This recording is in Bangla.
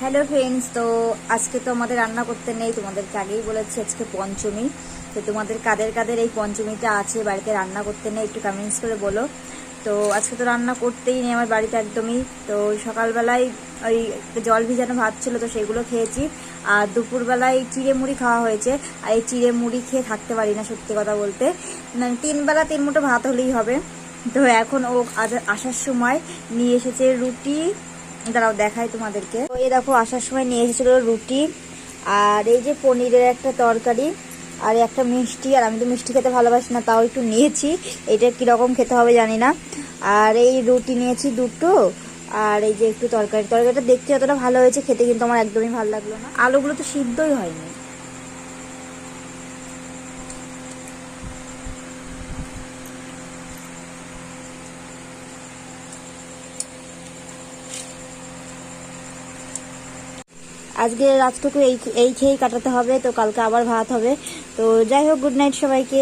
হ্যালো ফ্রেন্ডস, তো আজকে তো আমাদের রান্না করতে নেই, তোমাদেরকে আগেই বলেছি আজকে পঞ্চমী। তো তোমাদের কাদের কাদের এই পঞ্চমীটা আছে, বাড়িতে রান্না করতে নেই একটু কমেন্টস করে বলো। তো আজকে তো রান্না করতেই নেই আমার বাড়িতে একদমই। তো সকালবেলায় ওই জল ভিজানো ভাত ছিল, তো সেগুলো খেয়েছি। আর দুপুরবেলায় চিড়ে মুড়ি খাওয়া হয়েছে। আর এই চিড়ে মুড়ি খেয়ে থাকতে পারি না, সত্যি কথা বলতে। মানে 3 বেলা 3 মুঠো ভাত হলেই হবে। তো এখন ও আসার সময় নিয়ে এসেছে রুটি। দাঁড়াও দেখাই তোমাদেরকে। তো এই দেখো, আসার সময় নিয়ে এসেছিল রুটি, আর এই যে পনিরের একটা তরকারি, আর একটা মিষ্টি। আর আমি তো মিষ্টি খেতে ভালোবাসি না, তাও একটু নিয়েছি। এটা কিরকম খেতে হবে জানি না। আর এই রুটি নিয়েছি দুটো, আর এই যে একটু তরকারিটা দেখতে যতটা ভালো হয়েছে, খেতে কিন্তু আমার একদমই ভালো লাগলো না। আলুগুলো তো সিদ্ধই হয়নি। আজকে রাতটুকু এই এই খেয়েই কাটাতে হবে, তো কালকে আবার ভাত হবে। তো যাই হোক, গুড নাইট সবাইকে।